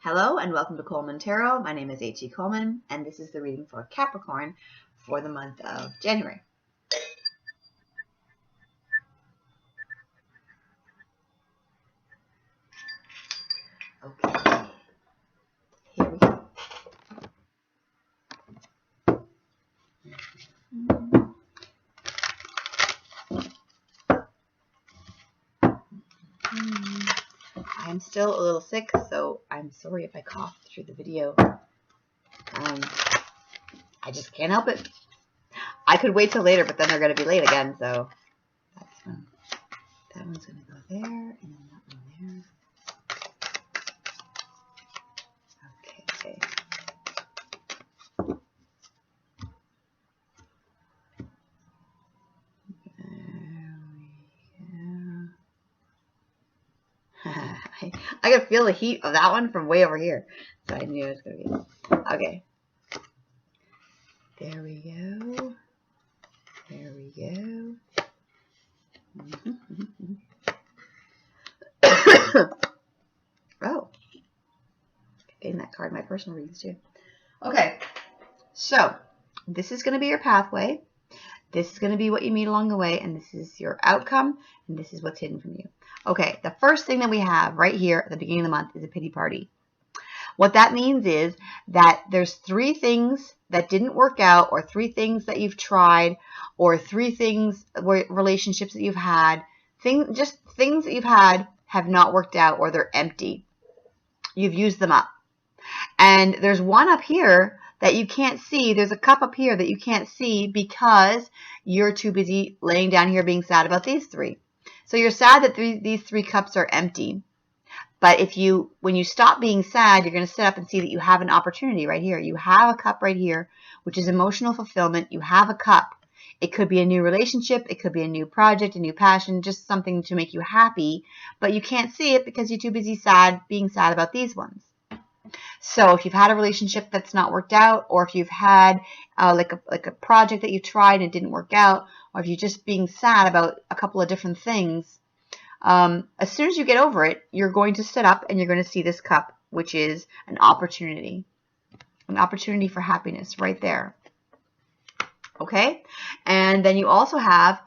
Hello and welcome to Coleman Tarot. My name is H.E. Coleman and this is the reading for Capricorn for the month of January. Okay, here we go. I'm still a little sick, so I'm sorry if I cough through the video. I just can't help it. I could wait till later, but then they're going to be late again, so that's fine. That one's going to go there, and then that one there. Okay. I could feel the heat of that one from way over here. So I knew it was going to be. Okay. There we go. There we go. Oh. Getting that card in my personal reads too. Okay. So, this is going to be your pathway. This is going to be what you meet along the way, and this is your outcome, and this is what's hidden from you. Okay, the first thing that we have right here at the beginning of the month is a pity party. What that means is that there's 3 things that didn't work out, or 3 things that you've tried, or 3 things, relationships that you've had, things that you've had have not worked out, or they're empty. You've used them up. And there's one up here that you can't see. There's a cup up here that you can't see because you're too busy laying down here being sad about these 3. So you're sad that these 3 cups are empty. But when you stop being sad, you're going to sit up and see that you have an opportunity right here. You have a cup right here, which is emotional fulfillment. You have a cup. It could be a new relationship. It could be a new project, a new passion, just something to make you happy. But you can't see it because you're too busy being sad about these ones. So if you've had a relationship that's not worked out, or if you've had like a project that you tried and it didn't work out, or if you're just being sad about a couple of different things, as soon as you get over it, you're going to sit up and you're going to see this cup, which is an opportunity for happiness right there. Okay? And then you also have,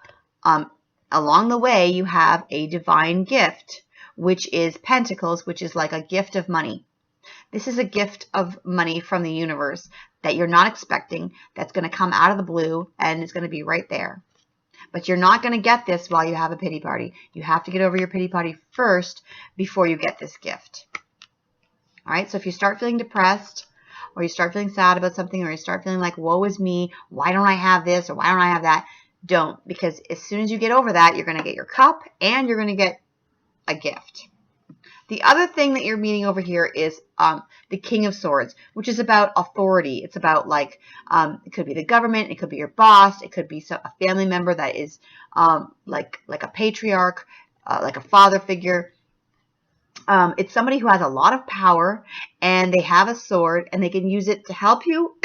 along the way, you have a divine gift, which is Pentacles, which is like a gift of money. This is a gift of money from the universe that you're not expecting, that's going to come out of the blue, and it's going to be right there. But you're not going to get this while you have a pity party. You have to get over your pity party first before you get this gift. All right, so if you start feeling depressed, or you start feeling sad about something, or you start feeling like, woe is me, why don't I have this, or why don't I have that, don't. Because as soon as you get over that, you're going to get your cup, and you're going to get a gift. The other thing that you're meeting over here is the King of Swords, which is about authority. It's about like, it could be the government, it could be your boss, it could be a family member that is like a patriarch, like a father figure. It's somebody who has a lot of power, and they have a sword, and they can use it to help you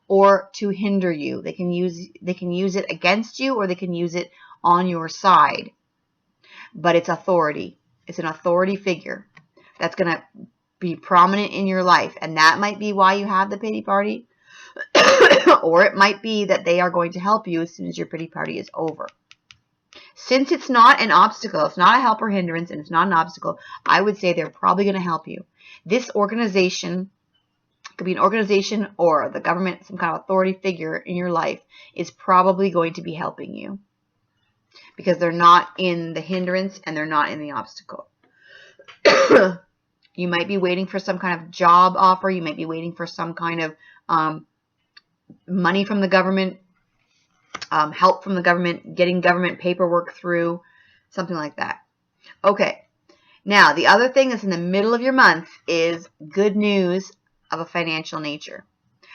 or to hinder you. They can use it against you, or they can use it on your side. But it's authority. It's an authority figure that's going to be prominent in your life. And that might be why you have the pity party. Or it might be that they are going to help you as soon as your pity party is over. Since it's not an obstacle, it's not a help or hindrance, and it's not an obstacle, I would say they're probably going to help you. This organization, could be an organization or the government, some kind of authority figure in your life, is probably going to be helping you. Because they're not in the hindrance and they're not in the obstacle. You might be waiting for some kind of job offer. You might be waiting for some kind of money from the government, help from the government, getting government paperwork through, something like that. Okay. Now, the other thing that's in the middle of your month is good news of a financial nature.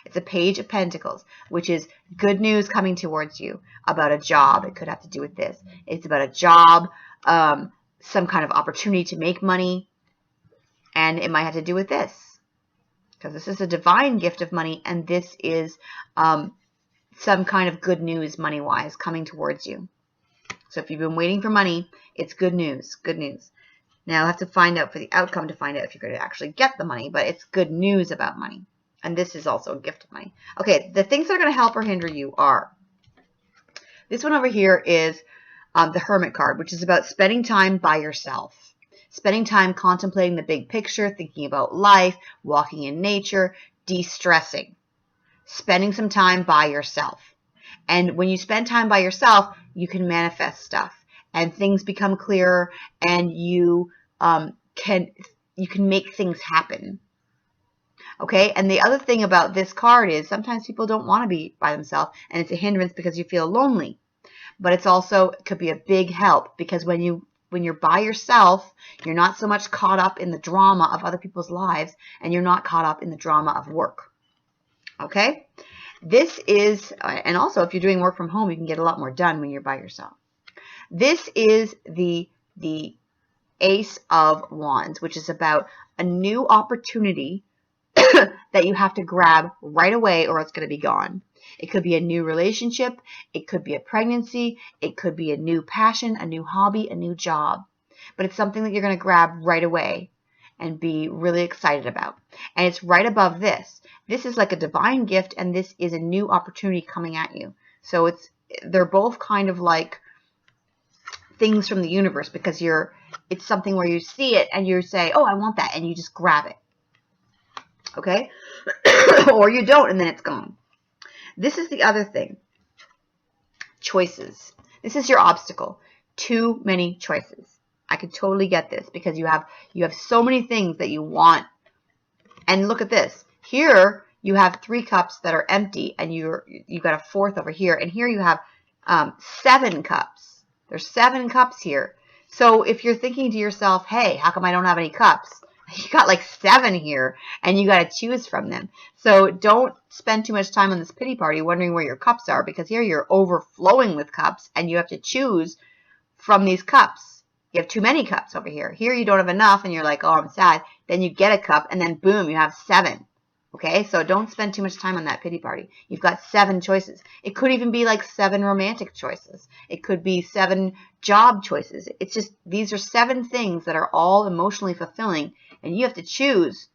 It's a Page of Pentacles, which is good news coming towards you about a job. It could have to do with this. It's about a job, some kind of opportunity to make money, and it might have to do with this. Because this is a divine gift of money, and this is some kind of good news money-wise coming towards you. So if you've been waiting for money, it's good news. Good news. Now, I have to find out for the outcome to find out if you're going to actually get the money, but it's good news about money. And this is also a gift of money. Okay, the things that are going to help or hinder you are, this one over here is the Hermit card, which is about spending time by yourself. Spending time contemplating the big picture, thinking about life, walking in nature, de-stressing. Spending some time by yourself. And when you spend time by yourself, you can manifest stuff. And things become clearer, and you can make things happen. Okay, and the other thing about this card is sometimes people don't want to be by themselves, and it's a hindrance because you feel lonely. But it's also, it could be a big help, because when you're by yourself, you're not so much caught up in the drama of other people's lives, and you're not caught up in the drama of work. Okay, this is, and also if you're doing work from home, you can get a lot more done when you're by yourself. This is the Ace of Wands, which is about a new opportunity that you have to grab right away or it's going to be gone. It could be a new relationship. It could be a pregnancy. It could be a new passion, a new hobby, a new job. But it's something that you're going to grab right away and be really excited about. And it's right above this. This is like a divine gift, and this is a new opportunity coming at you. So they're both kind of like things from the universe, because it's something where you see it and you say, oh, I want that, and you just grab it. Okay? Or you don't, and then it's gone. This is the other thing. Choices. This is your obstacle. Too many choices. I could totally get this, because you have so many things that you want. And look at this. Here you have 3 cups that are empty, and you've got a 4th over here, and here you have 7 cups. There's 7 cups here. So if you're thinking to yourself, hey, how come I don't have any cups? You got like 7 here, and you got to choose from them. So don't spend too much time on this pity party wondering where your cups are, because here you're overflowing with cups, and you have to choose from these cups. You have too many cups over here. Here you don't have enough, and you're like, oh, I'm sad. Then you get a cup, and then boom, you have 7. Okay, so don't spend too much time on that pity party. You've got 7 choices. It could even be like 7 romantic choices. It could be 7 job choices. It's just, these are 7 things that are all emotionally fulfilling, and you have to choose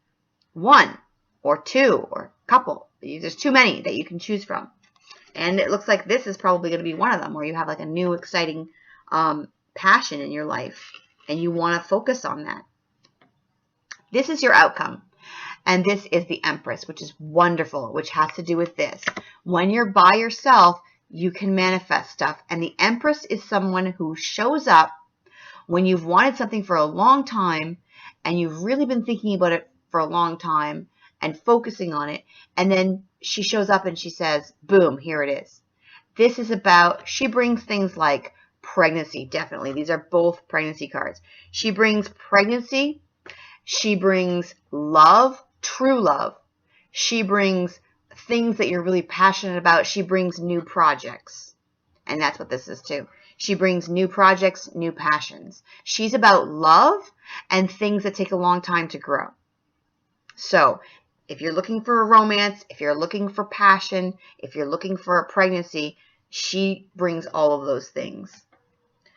1 or 2 or a couple. There's too many that you can choose from. And it looks like this is probably going to be one of them, where you have like a new exciting passion in your life, and you want to focus on that. This is your outcome. And this is the Empress, which is wonderful, which has to do with this. When you're by yourself, you can manifest stuff. And the Empress is someone who shows up when you've wanted something for a long time, and you've really been thinking about it for a long time and focusing on it. And then she shows up and she says, boom, here it is. This is about, she brings things like pregnancy, definitely. These are both pregnancy cards. She brings pregnancy. She brings love. True love. She brings things that you're really passionate about. She brings new projects. And that's what this is too. She brings new projects, new passions. She's about love and things that take a long time to grow. So if you're looking for a romance, if you're looking for passion, if you're looking for a pregnancy, she brings all of those things.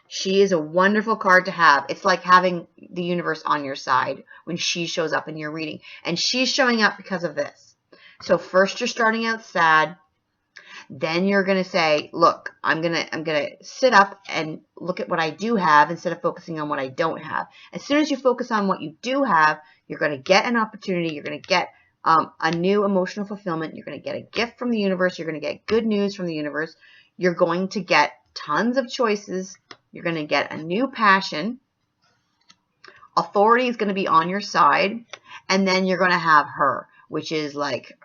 She is a wonderful card to have. It's like having the universe on your side when she shows up in your reading. And she's showing up because of this. So first you're starting out sad. Then you're going to say, look, I'm going to sit up and look at what I do have instead of focusing on what I don't have. As soon as you focus on what you do have, you're going to get an opportunity. You're going to get a new emotional fulfillment. You're going to get a gift from the universe. You're going to get good news from the universe. You're going to get tons of choices. You're going to get a new passion. Authority is going to be on your side. And then you're going to have her, which is like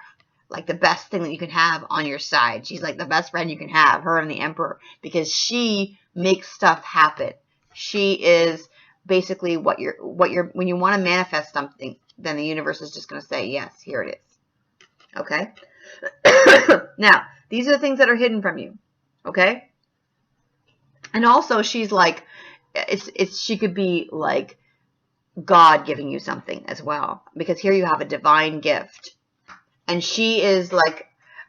the best thing that you can have on your side. She's like the best friend you can have, her and the Emperor, because she makes stuff happen. She is basically when you want to manifest something, then the universe is just going to say, yes, here it is. Okay? Now, these are the things that are hidden from you. Okay? And also, she's like, she could be like God giving you something as well, because here you have a divine gift, and she is like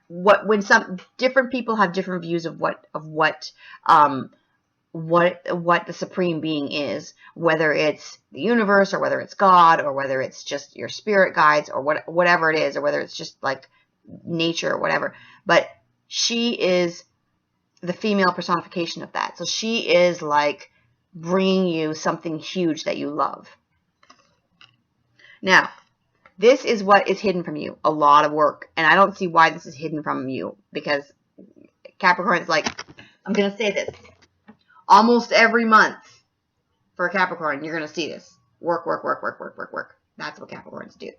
when some different people have different views of what what the supreme being is, whether it's the universe or whether it's God or whether it's just your spirit guides or whatever it is, or whether it's just like nature or whatever. But she is the female personification of that. So she is like bringing you something huge that you love. Now, this is what is hidden from you. A lot of work. And I don't see why this is hidden from you, because Capricorn is like, I'm going to say this. Almost every month for Capricorn, you're going to see this. Work, work, work, work, work, work, work. That's what Capricorns do.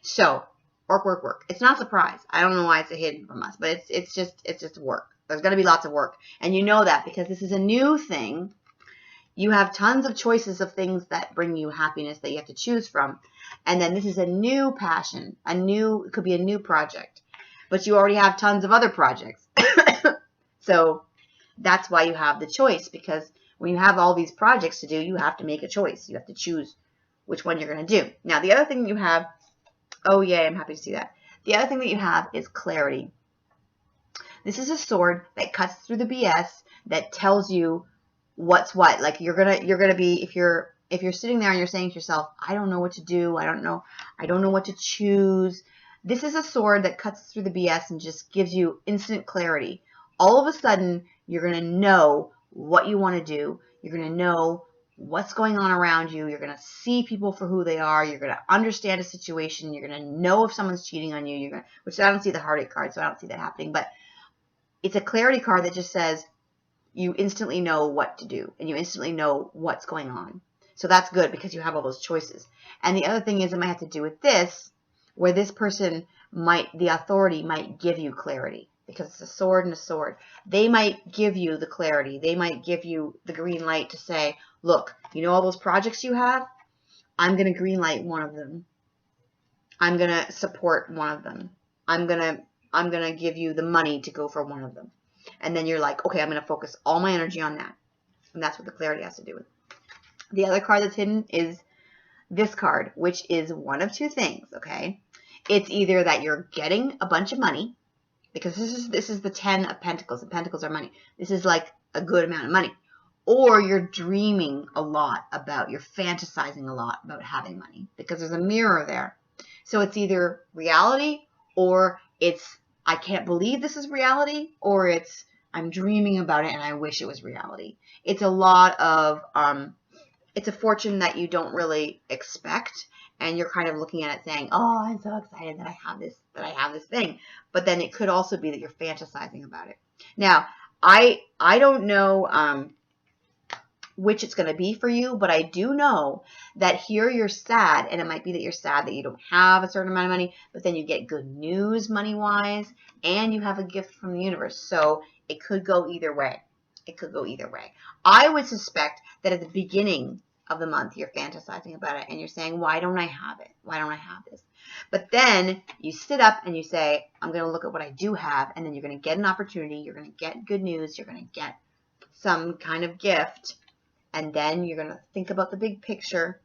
So, work, work, work. It's not a surprise. I don't know why it's hidden from us, but it's just work. There's going to be lots of work. And you know that because this is a new thing. You have tons of choices of things that bring you happiness that you have to choose from. And then this is a new passion. It could be a new project. But you already have tons of other projects. So that's why you have the choice, because when you have all these projects to do, you have to make a choice. You have to choose which one you're going to do. Now, the other thing you have, oh, yay, I'm happy to see that. The other thing that you have is clarity. This is a sword that cuts through the BS, that tells you what's what. Like you're gonna be, if you're sitting there and you're saying to yourself, I don't know what to do. I don't know what to choose. This is a sword that cuts through the BS and just gives you instant clarity. All of a sudden, you're going to know what you want to do. You're going to know what's going on around you. You're going to see people for who they are. You're going to understand a situation. You're going to know if someone's cheating on you. Which I don't see the heartache card, so I don't see that happening. But it's a clarity card that just says you instantly know what to do. And you instantly know what's going on. So that's good because you have all those choices. And the other thing is it might have to do with this, where this person the authority might give you clarity. Because it's a sword and a sword. They might give you the clarity. They might give you the green light to say, look, you know all those projects you have? I'm going to green light one of them. I'm going to support one of them. I'm going to give you the money to go for one of them. And then you're like, okay, I'm going to focus all my energy on that. And that's what the clarity has to do with. The other card that's hidden is this card, which is one of two things, okay? It's either that you're getting a bunch of money, because this is the 10 of Pentacles, and Pentacles are money. This is like a good amount of money. Or you're dreaming a lot you're fantasizing a lot about having money, because there's a mirror there. So it's either reality, or it's, I can't believe this is reality, or it's, I'm dreaming about it and I wish it was reality. It's a lot of, it's a fortune that you don't really expect. And you're kind of looking at it saying, oh, I'm so excited that I have this thing. But then it could also be that you're fantasizing about it. Now, I don't know which it's going to be for you, but I do know that here you're sad, and it might be that you're sad that you don't have a certain amount of money, but then you get good news money-wise, and you have a gift from the universe. So it could go either way. It could go either way. I would suspect that at the beginning of the month, you're fantasizing about it and you're saying, why don't I have it? Why don't I have this? But then you sit up and you say, I'm going to look at what I do have, and then you're going to get an opportunity. You're going to get good news. You're going to get some kind of gift, and then you're going to think about the big picture,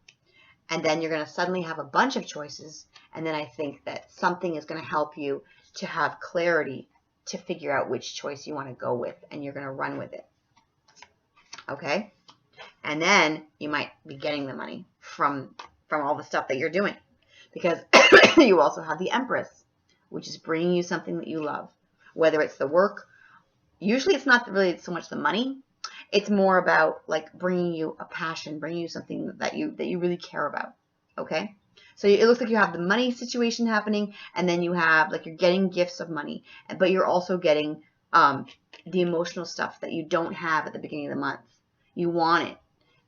and then you're going to suddenly have a bunch of choices, and then I think that something is going to help you to have clarity to figure out which choice you want to go with, and you're going to run with it. Okay? And then you might be getting the money from all the stuff that you're doing. Because you also have the Empress, which is bringing you something that you love. Whether it's the work. Usually it's not really so much the money. It's more about like bringing you a passion, bringing you something that you really care about. Okay? So it looks like you have the money situation happening, and then you have, like, you're getting gifts of money. But you're also getting the emotional stuff that you don't have at the beginning of the month. You want it.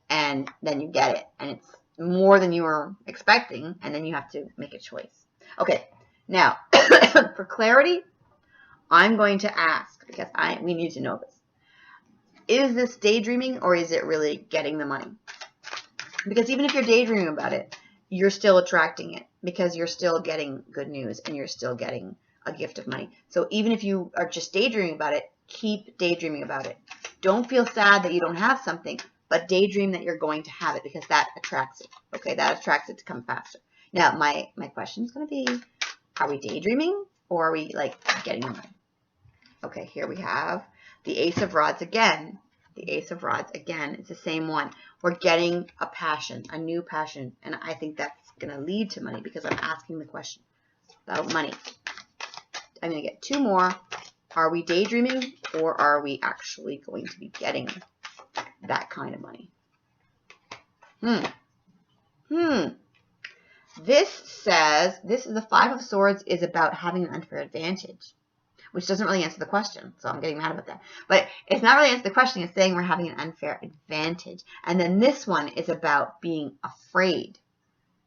And then you get it, and it's more than you were expecting, and then you have to make a choice. Okay, now, for clarity, I'm going to ask, because we need to know this. Is this daydreaming, or is it really getting the money? Because even if you're daydreaming about it, you're still attracting it, because you're still getting good news, and you're still getting a gift of money. So even if you are just daydreaming about it, keep daydreaming about it. Don't feel sad that you don't have something, but daydream that you're going to have it, because that attracts it. Okay, that attracts it to come faster. Now, my question is going to be, are we daydreaming, or are we, like, getting the money? Okay, here we have the Ace of Rods again. the Ace of Rods. Again, it's the same one. We're getting a passion, a new passion. And I think that's going to lead to money because I'm asking the question about money. I'm going to get 2 more. Are we daydreaming or are we actually going to be getting that kind of money? This says, the 5 of Swords is about having an unfair advantage, which doesn't really answer the question. So I'm getting mad about that. But it's not really answering the question. It's saying we're having an unfair advantage. And then this one is about being afraid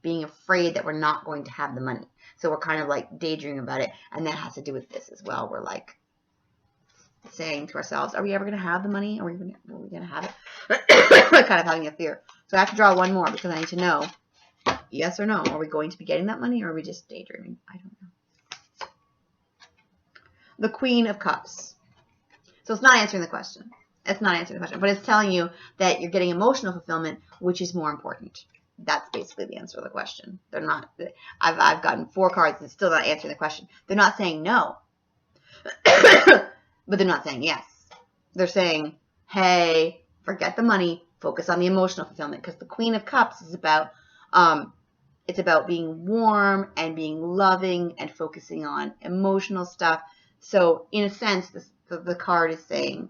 that we're not going to have the money. So we're kind of like daydreaming about it. And that has to do with this as well. We're like saying to ourselves, are we ever going to have the money? Are we going to have it? Kind of having a fear. So I have to draw one more because I need to know, yes or no. Are we going to be getting that money or are we just daydreaming? I don't know. The Queen of Cups. So it's not answering the question. It's not answering the question. But it's telling you that you're getting emotional fulfillment, which is more important. That's basically the answer to the question. They're not. I've gotten 4 cards. It's still not answering the question. They're not saying no. But they're not saying yes. They're saying, hey, forget the money. Focus on the emotional fulfillment. Because the Queen of Cups is about, it's about being warm and being loving and focusing on emotional stuff. So in a sense, the card is saying,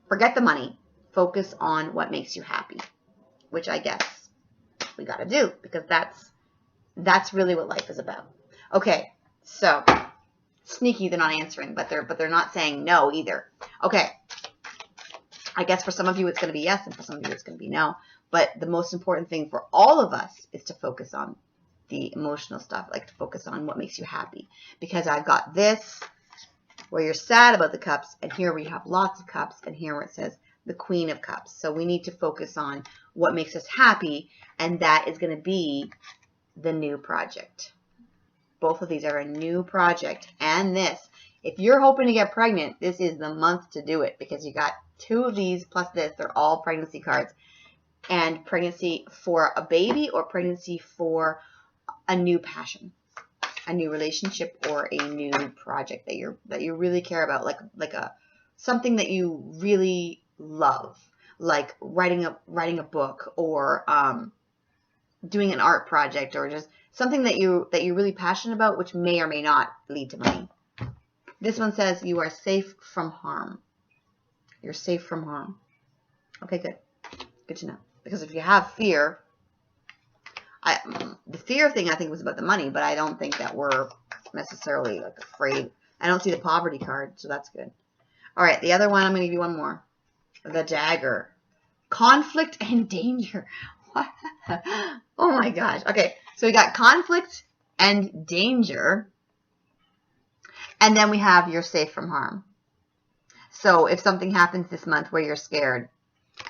forget the money. Focus on what makes you happy. Which I guess we got to do. Because that's really what life is about. Okay, so sneaky, they're not answering, but they're not saying no either. Okay. I guess for some of you it's going to be yes, and for some of you it's going to be no. But the most important thing for all of us is to focus on the emotional stuff, like to focus on what makes you happy. Because I've got this where you're sad about the cups, and here we have lots of cups, and here where it says the Queen of Cups. So we need to focus on what makes us happy, and that is going to be the new project. Both of these are a new project. And this, if you're hoping to get pregnant, this is the month to do it because you got 2 of these plus this. They're all pregnancy cards. And pregnancy for a baby or pregnancy for a new passion, a new relationship, or a new project that you really care about, like something that you really love, like writing a book or doing an art project, or just something that you're really passionate about, which may or may not lead to money. This one says you are safe from harm. You're safe from harm. Okay, good. Good to know. Because if you have fear, the fear thing I think was about the money, but I don't think that we're necessarily like afraid. I don't see the poverty card, so that's good. All right, the other one, I'm going to give you one more. The dagger. Conflict and danger. What? Oh my gosh. Okay, so we got conflict and danger. And then we have you're safe from harm. So if something happens this month where you're scared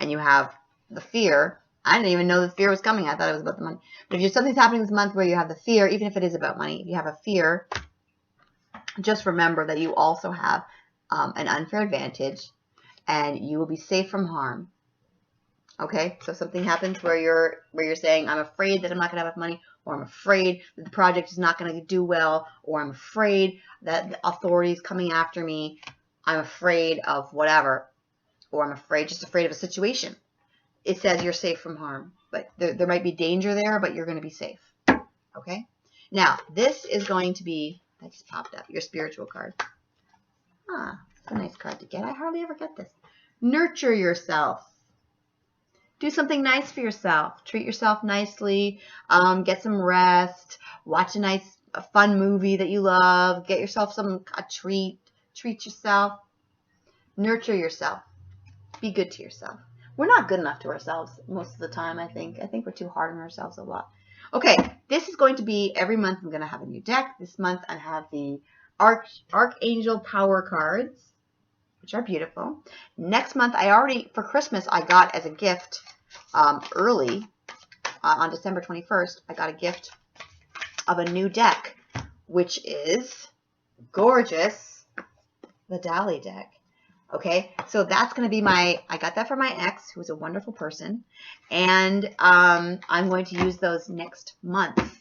and you have the fear, I didn't even know the fear was coming. I thought it was about the money. But if something's happening this month where you have the fear, even if it is about money, if you have a fear, just remember that you also have an unfair advantage and you will be safe from harm. Okay, so if something happens where you're saying, I'm afraid that I'm not going to have enough money, or I'm afraid that the project is not going to do well, or I'm afraid that the authority is coming after me, I'm afraid of whatever, or I'm just afraid of a situation. It says you're safe from harm, but there might be danger there, but you're going to be safe. Okay, now this is going to be, that just popped up, your spiritual card. It's a nice card to get. I hardly ever get this. Nurture yourself. Do something nice for yourself. Treat yourself nicely. Get some rest. Watch a fun movie that you love. Get yourself a treat. Treat yourself. Nurture yourself. Be good to yourself. We're not good enough to ourselves most of the time, I think. I think we're too hard on ourselves a lot. Okay, this is going to be every month I'm going to have a new deck. This month I have the Archangel Power cards, which are beautiful. Next month, for Christmas, I got as a gift early, on December 21st, I got a gift of a new deck, which is gorgeous, the Dali deck. Okay, so that's going to be I got that from my ex, who's a wonderful person, and I'm going to use those next month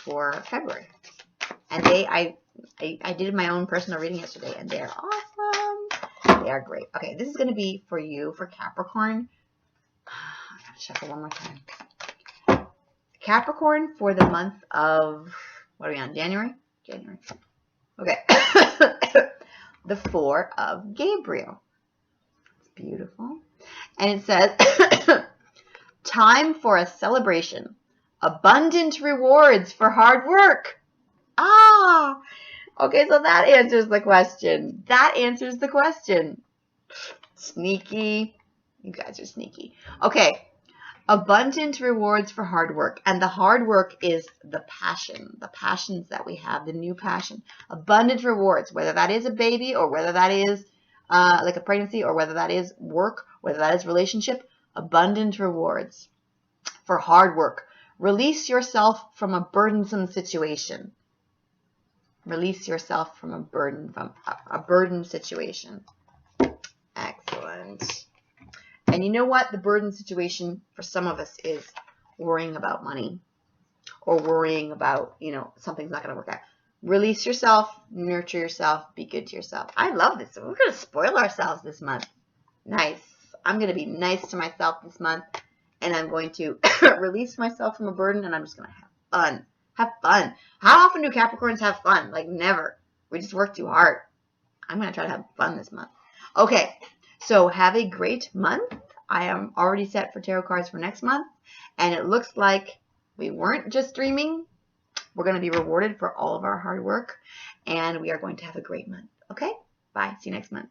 for February. And I did my own personal reading yesterday, and they're awesome. They are great. Okay, this is going to be for you, for Capricorn. I gotta shuffle one more time. Capricorn for the month of, what are we on, January? January. Okay. The Four of Gabriel. It's beautiful. And it says, time for a celebration. Abundant rewards for hard work. Ah! Okay, so that answers the question. That answers the question. Sneaky. You guys are sneaky. Okay. Abundant rewards for hard work. And the hard work is the passion. The passions that we have. The new passion. Abundant rewards. Whether that is a baby or whether that is like a pregnancy or whether that is work, whether that is relationship. Abundant rewards for hard work. Release yourself from a burdensome situation. Release yourself from a burden situation. Excellent. And you know what? The burden situation for some of us is worrying about money or worrying about, something's not going to work out. Release yourself, nurture yourself, be good to yourself. I love this. We're going to spoil ourselves this month. Nice. I'm going to be nice to myself this month, and I'm going to release myself from a burden, and I'm just going to have fun. Have fun. How often do Capricorns have fun? Like never. We just work too hard. I'm going to try to have fun this month. Okay. So have a great month. I am already set for tarot cards for next month. And it looks like we weren't just dreaming. We're going to be rewarded for all of our hard work. And we are going to have a great month. Okay? Bye. See you next month.